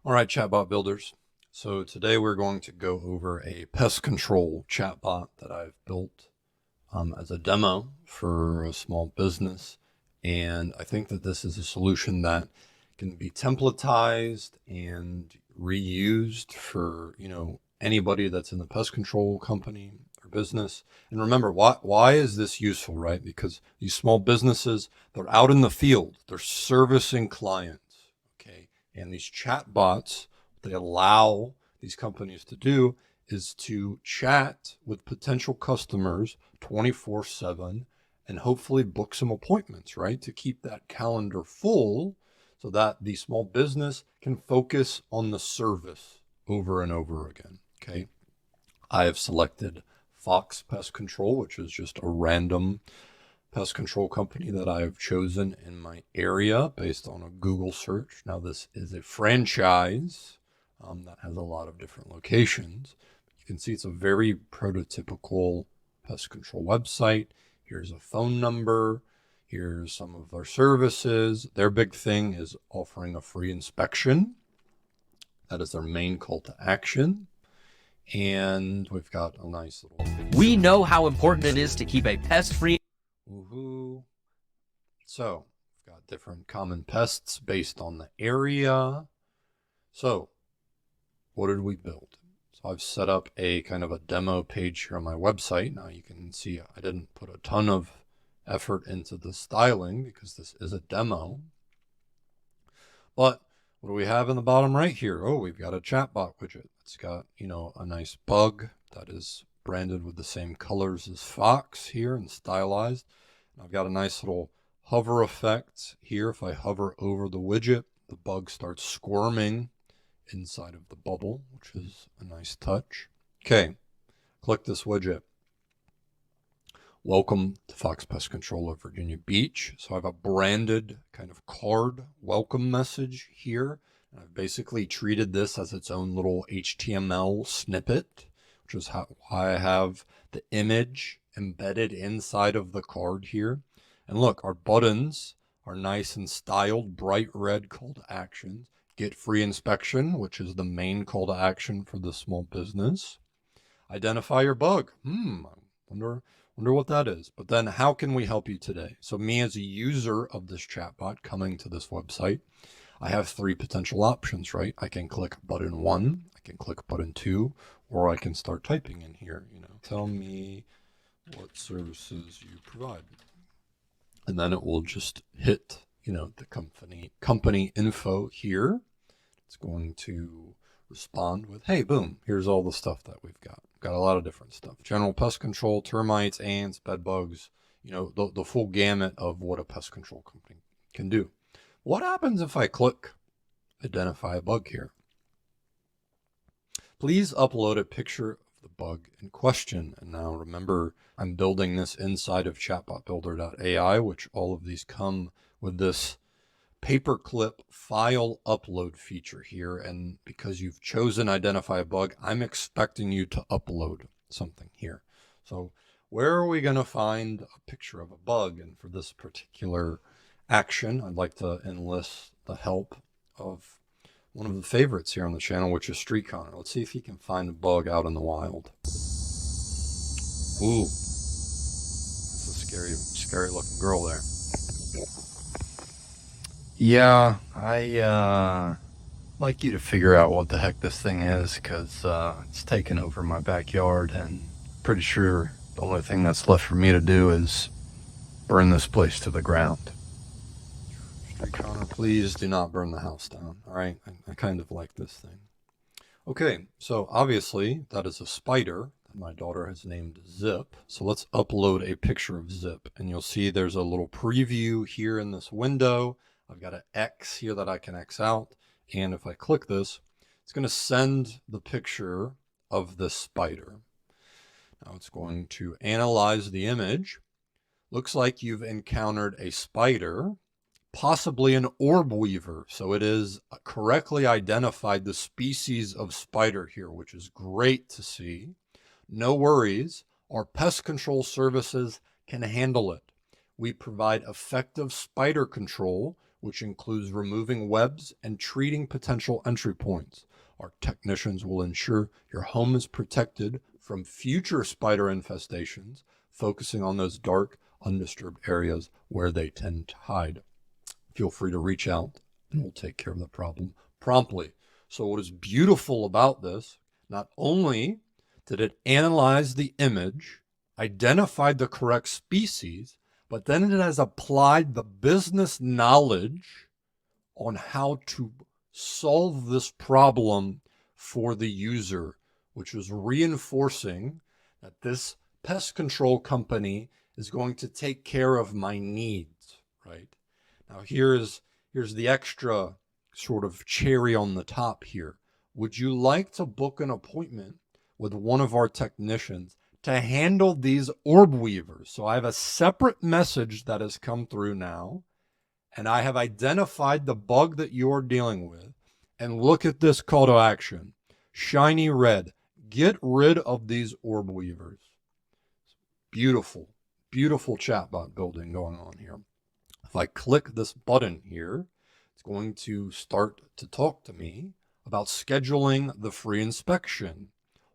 All right, chatbot builders. So today we're going to go over a pest control chatbot that I've built as a demo for a small business. And I think that this is a solution that can be templatized and reused for, anybody that's in the pest control company or business. And remember, why is this useful, right? Because these small businesses, they're out in the field, they're servicing clients. Okay. And these chatbots, they allow these companies to do is to chat with potential customers 24/7 and hopefully book some appointments, right? To keep that calendar full so that the small business can focus on the service over and over again. Okay. I have selected Fox Pest Control, which is just a random pest control company that I've chosen in my area based on a Google search. Now, this is a franchise that has a lot of different locations. You can see it's a very prototypical pest control website. Here's a phone number. Here's some of their services. Their big thing is offering a free inspection. That is their main call to action. And we've got a nice little video. We know how important it is to keep a pest-free. Woohoo. So we've got different common pests based on the area. So what did we build? So I've set up a kind of a demo page here on my website. Now you can see I didn't put a ton of effort into the styling because this is a demo. But what do we have in the bottom right here? Oh, we've got a chatbot widget. It's got, a nice bug that is branded with the same colors as Fox here and stylized. And I've got a nice little hover effect here. If I hover over the widget, the bug starts squirming inside of the bubble, which is a nice touch. Okay, click this widget. Welcome to Fox Pest Control of Virginia Beach. So I have a branded kind of card welcome message here. And I've basically treated this as its own little HTML snippet, which is why I have the image embedded inside of the card here. And look, our buttons are nice and styled, bright red call to actions. Get free inspection, which is the main call to action for the small business. Identify your bug. Wonder what that is. But then how can we help you today? So me as a user of this chatbot coming to this website, I have three potential options, right? I can click button 1, I can click button 2, or I can start typing in here, tell me what services you provide. And then it will just hit, the company info here. It's going to respond with, hey, boom, here's all the stuff that we've got. We've got a lot of different stuff. General pest control, termites, ants, bed bugs, the full gamut of what a pest control company can do. What happens if I click identify a bug here? Please upload a picture of the bug in question. And now remember, I'm building this inside of ChatbotBuilder.ai, which all of these come with this paperclip file upload feature here. And because you've chosen identify a bug, I'm expecting you to upload something here. So where are we going to find a picture of a bug? And for this particular action, I'd like to enlist the help of one of the favorites here on the channel, which is Street Connor. Let's see if he can find a bug out in the wild. Ooh, that's a scary looking girl there. Yeah, I like you to figure out what the heck this thing is, because it's taken over my backyard, and pretty sure the only thing that's left for me to do is burn this place to the ground. Street Connor, please do not burn the house down. All right, I kind of like this thing. Okay, so obviously that is a spider that my daughter has named Zip. So let's upload a picture of Zip, and you'll see there's a little preview here in this window. I've got an X here that I can X out. And if I click this, it's going to send the picture of this spider. Now it's going to analyze the image. Looks like you've encountered a spider, possibly an orb weaver. So it is correctly identified the species of spider here, which is great to see. No worries. Our pest control services can handle it. We provide effective spider control which includes removing webs and treating potential entry points. Our technicians will ensure your home is protected from future spider infestations, focusing on those dark, undisturbed areas where they tend to hide. Feel free to reach out and we'll take care of the problem promptly. So what is beautiful about this, not only did it analyze the image, identified the correct species, but then it has applied the business knowledge on how to solve this problem for the user, which is reinforcing that this pest control company is going to take care of my needs, right? Now here's the extra sort of cherry on the top here. Would you like to book an appointment with one of our technicians to handle these orb weavers? So I have a separate message that has come through now, and I have identified the bug that you're dealing with. And look at this call to action. Shiny red. Get rid of these orb weavers. Beautiful, beautiful chatbot building going on here. If I click this button here, it's going to start to talk to me about scheduling the free inspection.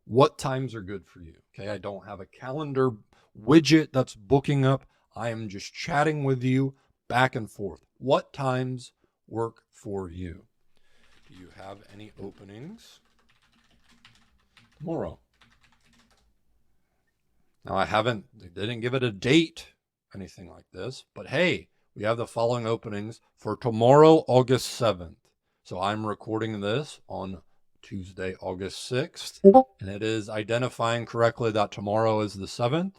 What times are good for you? Okay, I don't have a calendar widget that's booking up. I am just chatting with you back and forth. What times work for you? Do you have any openings tomorrow? Now they didn't give it a date, anything like this, but hey, we have the following openings for tomorrow, August 7th. So I'm recording this on Tuesday, August 6th, and it is identifying correctly that tomorrow is the 7th.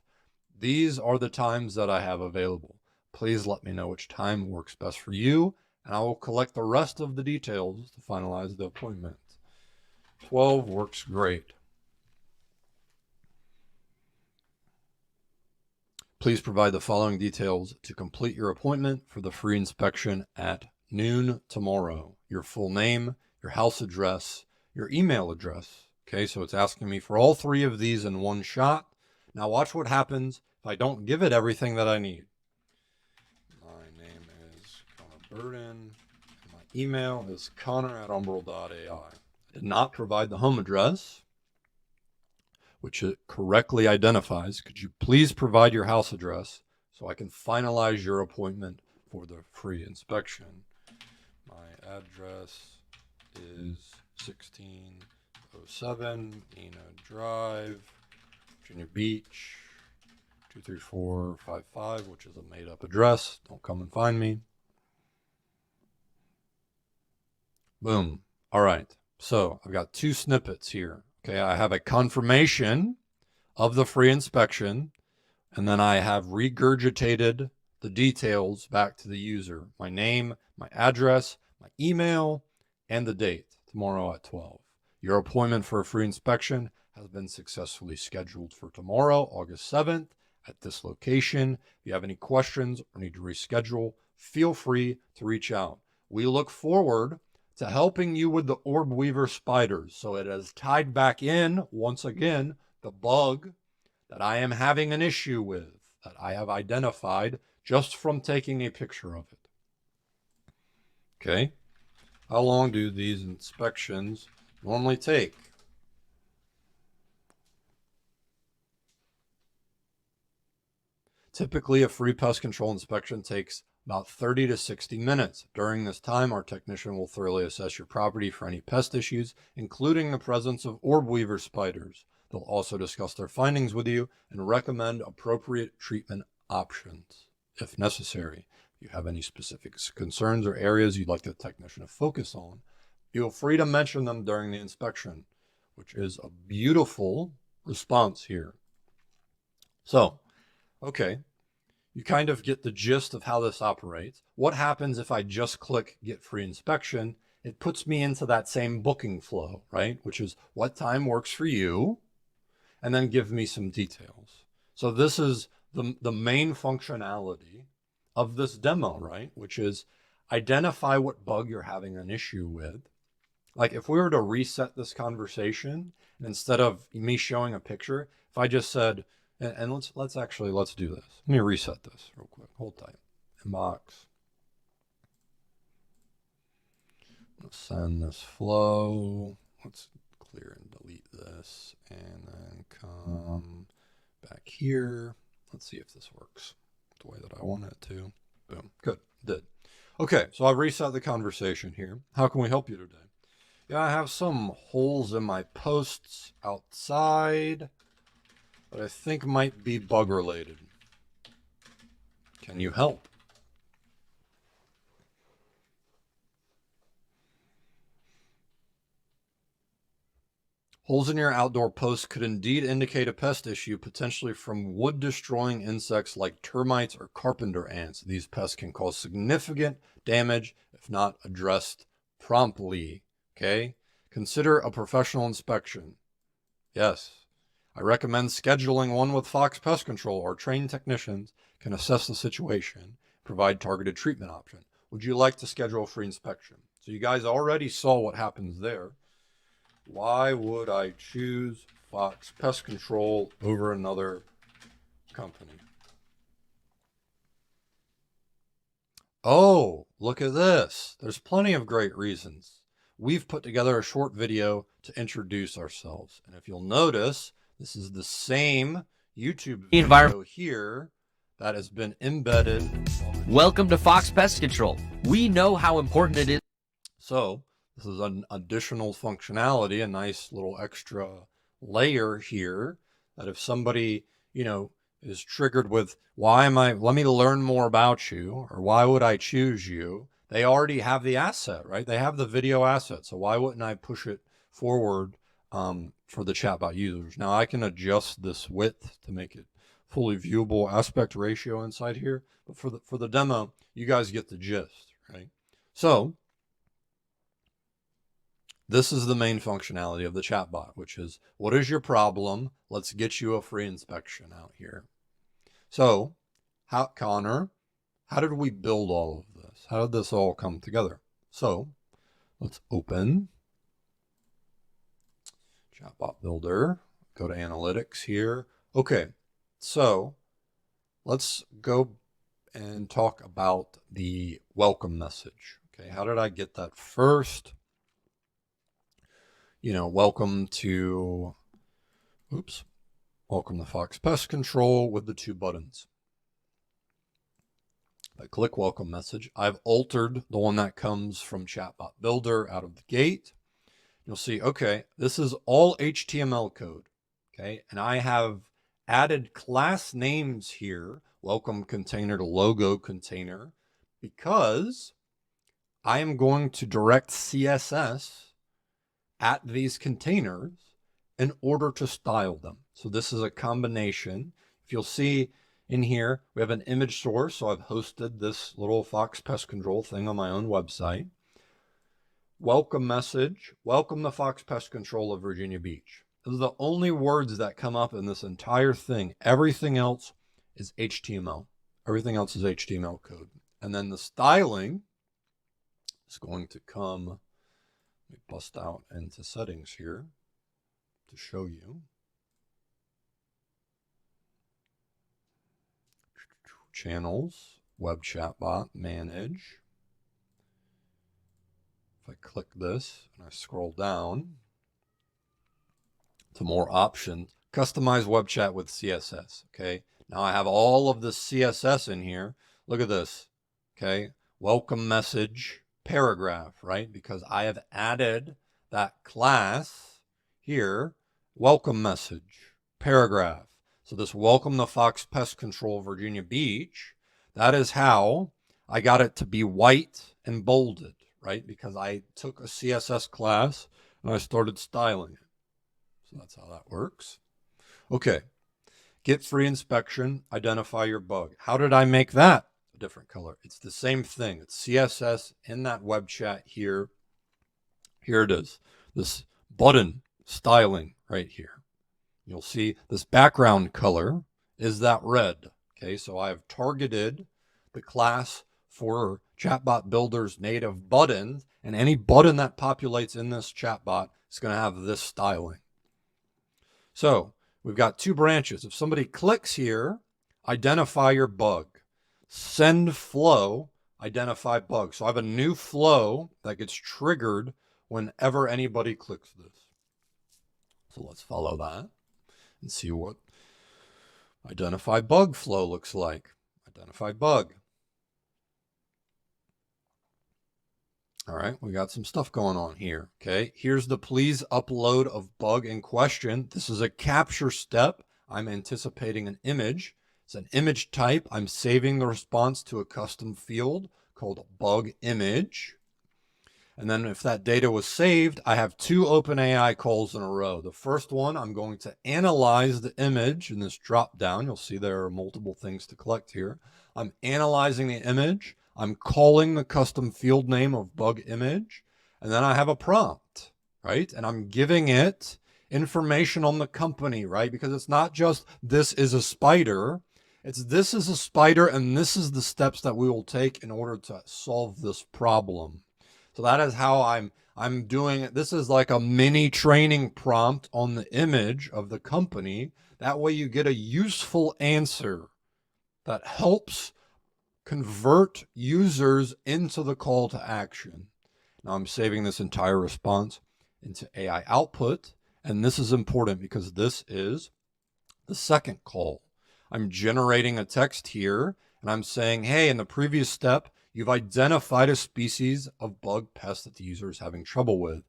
These are the times that I have available. Please let me know which time works best for you, and I will collect the rest of the details to finalize the appointment. 12 works great. Please provide the following details to complete your appointment for the free inspection at noon tomorrow. Your full name, your house address, your email address. Okay, so it's asking me for all three of these in one shot. Now watch what happens if I don't give it everything that I need. My name is Connor Burden, and my email is connor@umbral.ai. I did not provide the home address, which it correctly identifies. Could you please provide your house address so I can finalize your appointment for the free inspection? My address is 1607 Ena Drive, Virginia Beach, 23455, which is a made-up address. Don't come and find me. Boom. All right. So I've got two snippets here. Okay, I have a confirmation of the free inspection, and then I have regurgitated the details back to the user. My name, my address, my email, and the date, tomorrow at 12. Your appointment for a free inspection has been successfully scheduled for tomorrow, August 7th, at this location. If you have any questions or need to reschedule, feel free to reach out. We look forward to helping you with the orb weaver spiders. So it has tied back in, once again, the bug that I am having an issue with, that I have identified just from taking a picture of it. Okay. How long do these inspections normally take? Typically, a free pest control inspection takes about 30 to 60 minutes. During this time, our technician will thoroughly assess your property for any pest issues, including the presence of orb weaver spiders. They'll also discuss their findings with you and recommend appropriate treatment options if necessary. If you have any specific concerns or areas you'd like the technician to focus on, feel free to mention them during the inspection, which is a beautiful response here. So, okay, you kind of get the gist of how this operates. What happens if I just click Get Free Inspection? It puts me into that same booking flow, right? Which is what time works for you, and then give me some details. So this is the main functionality of this demo, right? Which is identify what bug you're having an issue with. Like if we were to reset this conversation, and instead of me showing a picture, if I just said, and let's do this. Let me reset this real quick. Hold tight. Inbox. send this flow. Let's clear and delete this and then come back here. Let's see if this works the way that I want it to. Boom. Good. Did. Okay, so I've reset the conversation here. How can we help you today? Yeah, I have some holes in my posts outside that I think might be bug related. Can you help? Holes in your outdoor posts could indeed indicate a pest issue, potentially from wood-destroying insects like termites or carpenter ants. These pests can cause significant damage if not addressed promptly. Okay? Consider a professional inspection. Yes. I recommend scheduling one with Fox Pest Control. Our trained technicians can assess the situation, provide targeted treatment option. Would you like to schedule a free inspection? So you guys already saw what happens there. Why would I choose Fox Pest Control over another company? Oh, look at this. There's plenty of great reasons. We've put together a short video to introduce ourselves. And if you'll notice, this is the same YouTube video here that has been embedded. Welcome to Fox Pest Control. We know how important it is. So this is an additional functionality, a nice little extra layer here that if somebody, is triggered with, let me learn more about you, or why would I choose you? They already have the asset, right? They have the video asset. So why wouldn't I push it forward for the chatbot users? Now I can adjust this width to make it fully viewable, aspect ratio inside here. But for the demo, you guys get the gist, right? So this is the main functionality of the chatbot, which is, what is your problem? Let's get you a free inspection out here. So, Connor, how did we build all of this? How did this all come together? So, let's open Chatbot Builder, go to Analytics here. Okay, so let's go and talk about the welcome message. Okay, how did I get that first? Welcome to Fox Pest Control with the 2 buttons. If I click welcome message, I've altered the one that comes from Chatbot Builder out of the gate. You'll see, okay, this is all HTML code. Okay, and I have added class names here, welcome container to logo container, because I am going to direct CSS at these containers in order to style them. So this is a combination. If you'll see in here, we have an image source. So I've hosted this little Fox Pest Control thing on my own website. Welcome message, welcome to Fox Pest Control of Virginia Beach. Those are the only words that come up in this entire thing. Everything else is HTML. Everything else is HTML code. And then the styling is going to come, let me bust out into settings here to show you. Channels, web chatbot, manage. If I click this and I scroll down to more options, customize web chat with CSS. Okay, now I have all of the CSS in here. Look at this. Okay, welcome message paragraph, right? Because I have added that class here, welcome message paragraph. So this welcome to Fox Pest Control Virginia Beach, that is how I got it to be white and bolded, right? Because I took a CSS class and I started styling it. So that's how that works. Okay, get free inspection, identify your bug. How did I make that a different color? It's the same thing. It's CSS in that web chat here. Here it is, this button styling right here. You'll see this background color is that red. Okay, so I've targeted the class for Chatbot Builder's native button, and any button that populates in this chatbot is going to have this styling. So we've got 2 branches. If somebody clicks here, identify your bug, send flow identify bug. So I have a new flow that gets triggered whenever anybody clicks this. So let's follow that and see what identify bug flow looks like. Identify bug. All right, we got some stuff going on here. Okay, here's the please upload of bug in question. This is a capture step. I'm anticipating an image. It's an image type. I'm saving the response to a custom field called bug image. And then if that data was saved, I have two OpenAI calls in a row. The first one, I'm going to analyze the image in this drop down. You'll see there are multiple things to collect here. I'm analyzing the image. I'm calling the custom field name of bug image. And then I have a prompt, right? And I'm giving it information on the company, right? Because it's not just this is a spider. It's this is a spider and this is the steps that we will take in order to solve this problem. So that is how I'm doing it. This is like a mini training prompt on the image of the company. That way you get a useful answer that helps convert users into the call to action. Now I'm saving this entire response into AI output. And this is important because this is the second call. I'm generating a text here and I'm saying, hey, in the previous step, you've identified a species of bug pest that the user is having trouble with.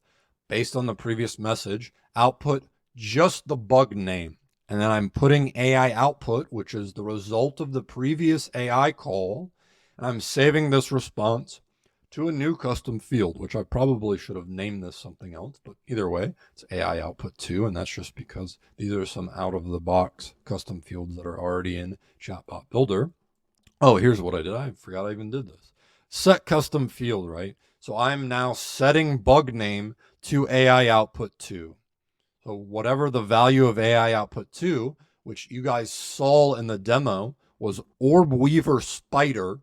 Based on the previous message, output just the bug name. And then I'm putting AI output, which is the result of the previous AI call. And I'm saving this response to a new custom field, which I probably should have named this something else. But either way, it's AI output 2. And that's just because these are some out of the box custom fields that are already in Chatbot Builder. Oh, here's what I did. I forgot I even did this. Set custom field, right? So I'm now setting bug name to AI output 2. So whatever the value of AI output 2, which you guys saw in the demo, was orb weaver spider,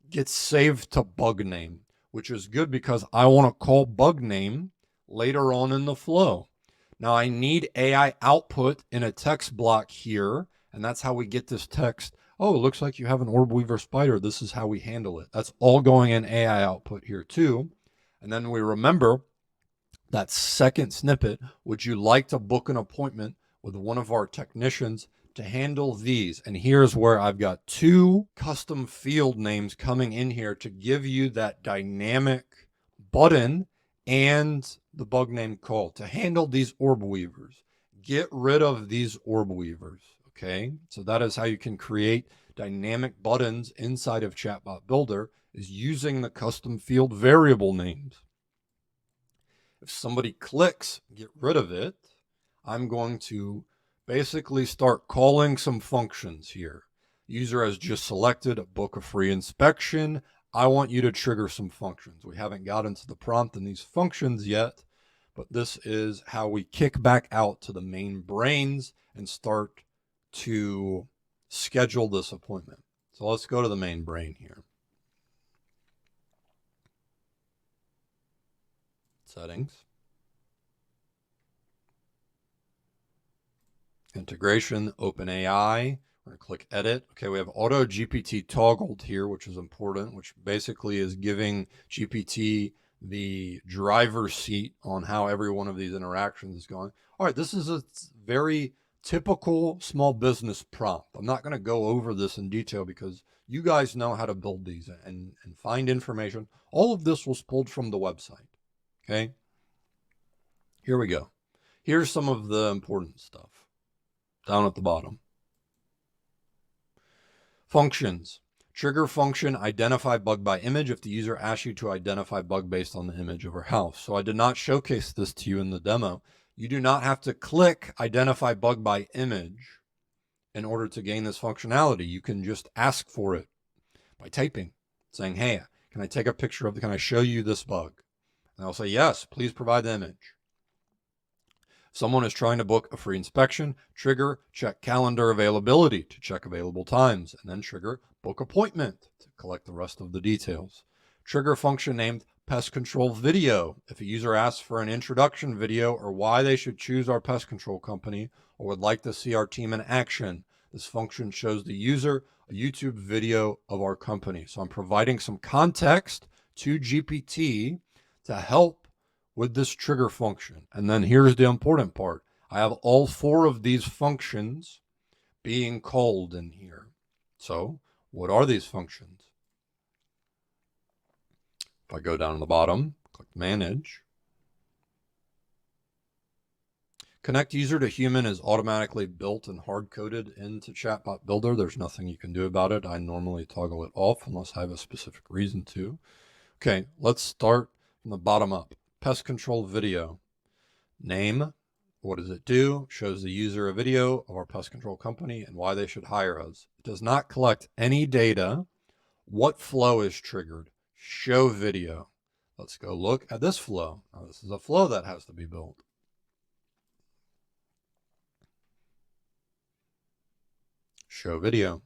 gets saved to bug name, which is good because I want to call bug name later on in the flow. Now I need AI output in a text block here, and that's how we get this text. Oh, it looks like you have an orb weaver spider. This is how we handle it. That's all going in AI output here too. And then we remember that second snippet. Would you like to book an appointment with one of our technicians to handle these? And here's where I've got two custom field names coming in here to give you that dynamic button and the bug name call to handle these orb weavers. Get rid of these orb weavers. Okay, so that is how you can create dynamic buttons inside of Chatbot Builder, is using the custom field variable names. If somebody clicks, get rid of it, I'm going to basically start calling some functions here. User has just selected a book a free inspection. I want you to trigger some functions. We haven't gotten to the prompt in these functions yet, but this is how we kick back out to the main brains and start to schedule this appointment. So let's go to the main brain here. Settings. Integration, OpenAI. We're going to click edit. Okay, we have auto GPT toggled here, which is important, which basically is giving GPT the driver's seat on how every one of these interactions is going. All right, this is a very typical small business prompt. I'm not going to go over this in detail because you guys know how to build these and find information. All of this was pulled from the website. Okay, here we go. Here's some of the important stuff down at the bottom. Functions. Trigger function, identify bug by image if the user asks you to identify bug based on the image of her house. So I did not showcase this to you in the demo. You do not have to click identify bug by image in order to gain this functionality. You can just ask for it by typing, saying, hey, can I take a picture of can I show you this bug? And I'll say, yes, please provide the image. If someone is trying to book a free inspection, trigger check calendar availability to check available times, and then trigger book appointment to collect the rest of the details. Trigger function named pest control video. If a user asks for an introduction video or why they should choose our pest control company or would like to see our team in action, this function shows the user a YouTube video of our company. So I'm providing some context to GPT to help with this trigger function. And then here's the important part. I have all 4 of these functions being called in here. So what are these functions? If I go down to the bottom, click Manage. Connect user to human is automatically built and hard-coded into Chatbot Builder. There's nothing you can do about it. I normally toggle it off unless I have a specific reason to. Okay, let's start from the bottom up. Pest control video. Name. What does it do? Shows the user a video of our pest control company and why they should hire us. It does not collect any data. What flow is triggered? Show video. Let's go look at this flow. Now, this is a flow that has to be built. Show video.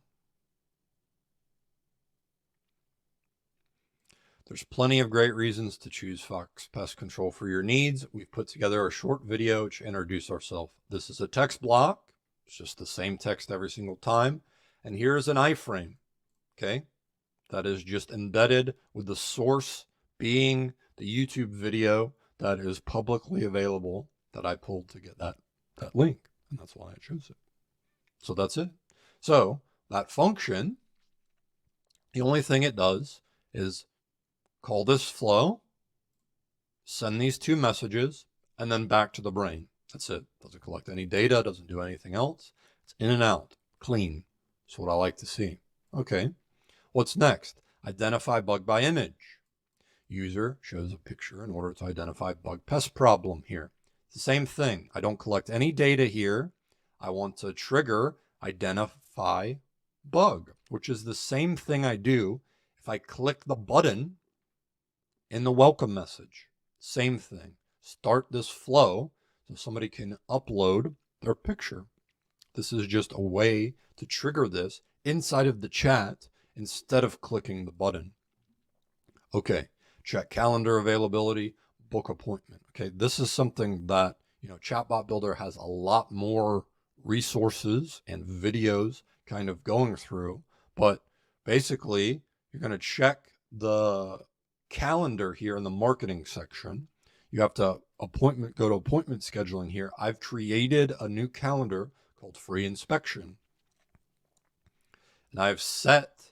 There's plenty of great reasons to choose Fox Pest Control for your needs. We've put together a short video to introduce ourselves. This is a text block. It's just the same text every single time. And here's an iframe, okay? That is just embedded with the source being the YouTube video that is publicly available that I pulled to get that link. And that's why I chose it. So that's it. So that function, the only thing it does is call this flow, send these 2 messages, and then back to the brain. That's it. Doesn't collect any data, doesn't do anything else. It's in and out, clean. That's what I like to see. Okay, what's next? Identify bug by image. User shows a picture in order to identify bug pest problem here. It's the same thing. I don't collect any data here. I want to trigger identify bug, which is the same thing I do if I click the button in the welcome message. Same thing. Start this flow so somebody can upload their picture. This is just a way to trigger this inside of the chat instead of clicking the button. Okay, check calendar availability, book appointment. Okay, this is something that, Chatbot Builder has a lot more resources and videos kind of going through, but basically you're going to check the calendar here in the marketing section. You have to go to appointment scheduling here. I've created a new calendar called free inspection, and I've set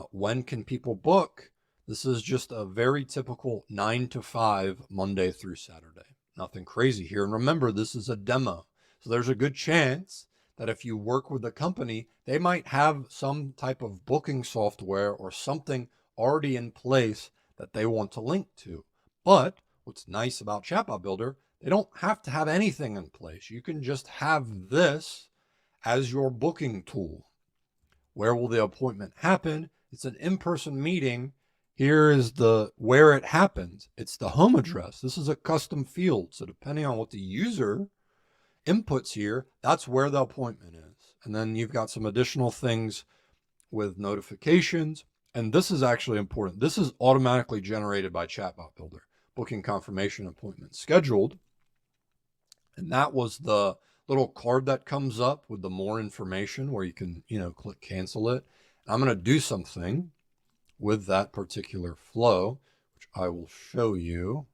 when can people book. This is just a very typical 9 to 5 Monday through Saturday. Nothing crazy here. And remember, this is a demo. So there's a good chance that if you work with a company, they might have some type of booking software or something already in place that they want to link to. But what's nice about Chatbot Builder, they don't have to have anything in place. You can just have this as your booking tool. Where will the appointment happen? It's an in-person meeting. Here is where it happens. It's the home address. This is a custom field. So depending on what the user inputs here, that's where the appointment is. And then you've got some additional things with notifications. And this is actually important. This is automatically generated by Chatbot Builder. Booking confirmation, appointment scheduled. And that was the little card that comes up with the more information where you can, click cancel it. And I'm going to do something with that particular flow, which I will show you.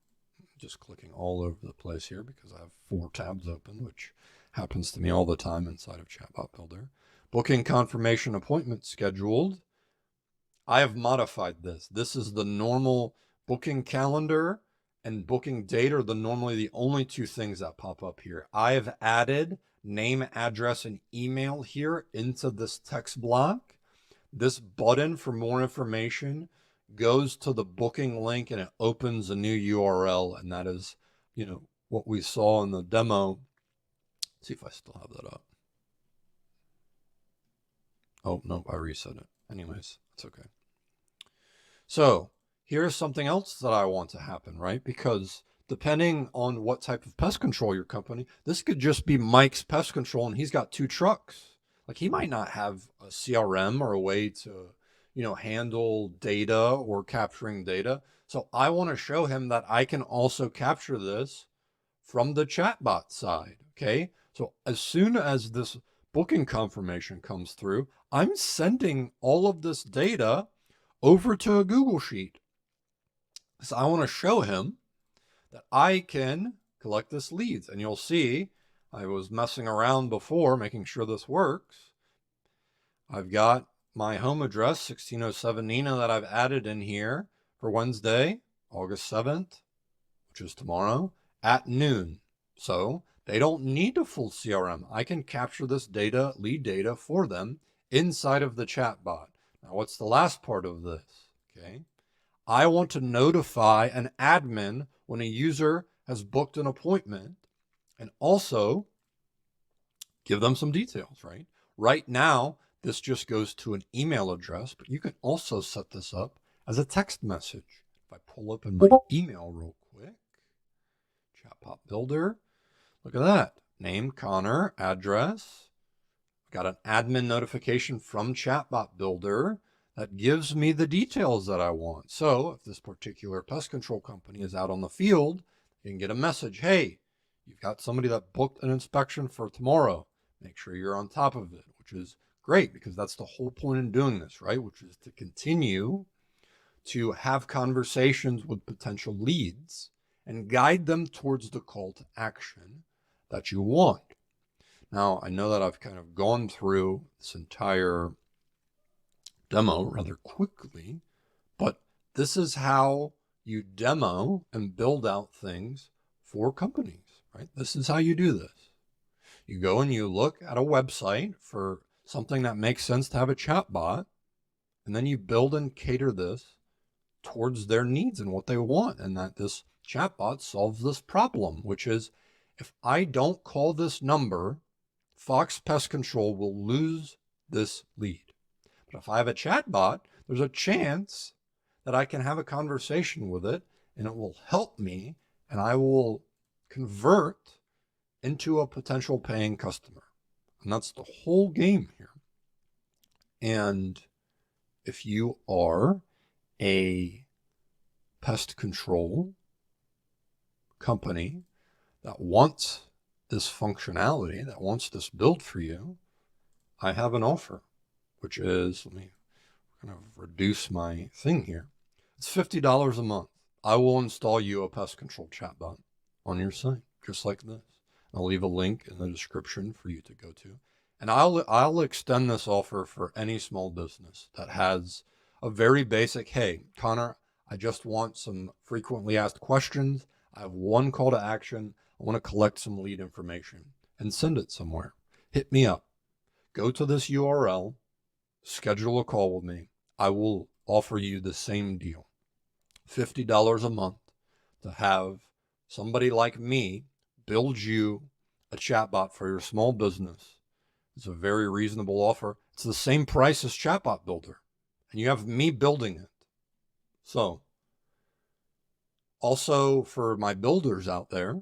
Just clicking all over the place here because I have 4 tabs open, which happens to me all the time inside of Chatbot Builder. Booking confirmation, appointment scheduled. I have modified this. This is the normal booking calendar and booking date are normally the only 2 things that pop up here. I have added name, address, and email here into this text block. This button for more information goes to the booking link and it opens a new URL. And that is, what we saw in the demo. Let's see if I still have that up. Oh, no, I reset it. Anyways, it's okay. So here's something else that I want to happen, right? Because depending on what type of pest control your company, this could just be Mike's pest control and he's got 2 trucks. Like he might not have a CRM or a way to, handle data or capturing data. So I want to show him that I can also capture this from the chatbot side. Okay. So as soon as this booking confirmation comes through, I'm sending all of this data over to a Google Sheet. So I want to show him that I can collect this leads. And you'll see I was messing around before, making sure this works. I've got my home address, 1607 Nina, that I've added in here for Wednesday, August 7th, which is tomorrow, at noon. So they don't need a full CRM. I can capture this data, lead data, for them inside of the chatbot. Now, what's the last part of this? Okay. I want to notify an admin when a user has booked an appointment and also give them some details, right? Right now, this just goes to an email address, but you can also set this up as a text message. If I pull up in my email real quick, Chatbot Builder, look at that. Name, Connor, address. Got an admin notification from Chatbot Builder that gives me the details that I want. So if this particular pest control company is out on the field, you can get a message. Hey, you've got somebody that booked an inspection for tomorrow. Make sure you're on top of it, which is great because that's the whole point in doing this, right? Which is to continue to have conversations with potential leads and guide them towards the call to action that you want. Now, I know that I've kind of gone through this entire demo rather quickly, but this is how you demo and build out things for companies, right? This is how you do this. You go and you look at a website for something that makes sense to have a chatbot, and then you build and cater this towards their needs and what they want, and that this chatbot solves this problem, which is if I don't call this number, Fox Pest Control will lose this lead. But if I have a chatbot, there's a chance that I can have a conversation with it and it will help me and I will convert into a potential paying customer. And that's the whole game here. And if you are a pest control company that wants this functionality, that wants this built for you, I have an offer, which is, let me kind of reduce my thing here. It's $50 a month. I will install you a pest control chatbot on your site, just like this. I'll leave a link in the description for you to go to. And I'll extend this offer for any small business that has a very basic, hey, Connor, I just want some frequently asked questions. I have one call to action. I want to collect some lead information and send it somewhere. Hit me up. Go to this URL, schedule a call with me. I will offer you the same deal. $50 a month to have somebody like me build you a chatbot for your small business. It's a very reasonable offer. It's the same price as Chatbot Builder, and you have me building it. So, also for my builders out there,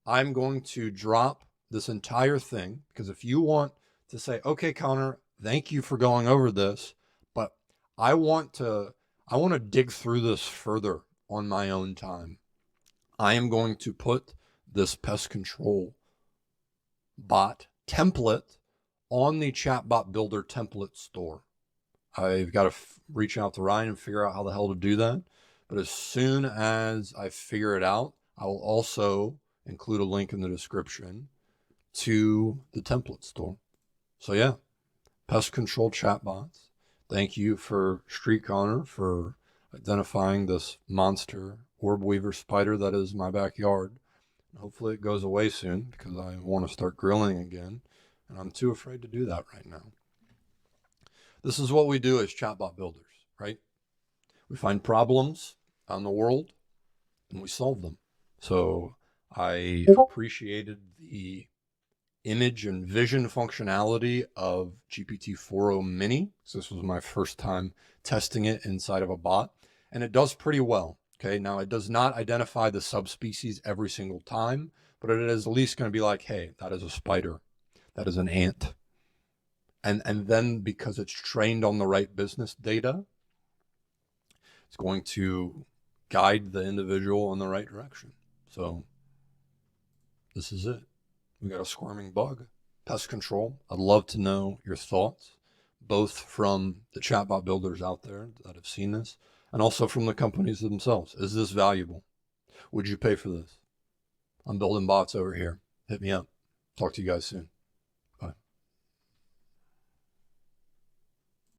I'm going to drop this entire thing because if you want to say, okay, Connor, thank you for going over this, but I want to dig through this further on my own time. I am going to put this pest control bot template on the Chatbot Builder template store. I've got to reach out to Ryan and figure out how the hell to do that. But as soon as I figure it out, I will also include a link in the description to the template store. So yeah, pest control chatbots. Thank you for Street Connor for identifying this monster orb weaver spider that is my backyard. Hopefully it goes away soon because I want to start grilling again, and I'm too afraid to do that right now. This is what we do as chatbot builders, right? We find problems out in the world and we solve them. So I appreciated the image and vision functionality of GPT-4o Mini. So this was my first time testing it inside of a bot, and it does pretty well. Okay, now it does not identify the subspecies every single time, but it is at least going to be like, hey, that is a spider, that is an ant. And then because it's trained on the right business data, it's going to guide the individual in the right direction. So this is it. We got a squirming bug. pest control. I'd love to know your thoughts, both from the chatbot builders out there that have seen this and also from the companies themselves. Is this valuable? Would you pay for this? I'm building bots over here. Hit me up. Talk to you guys soon.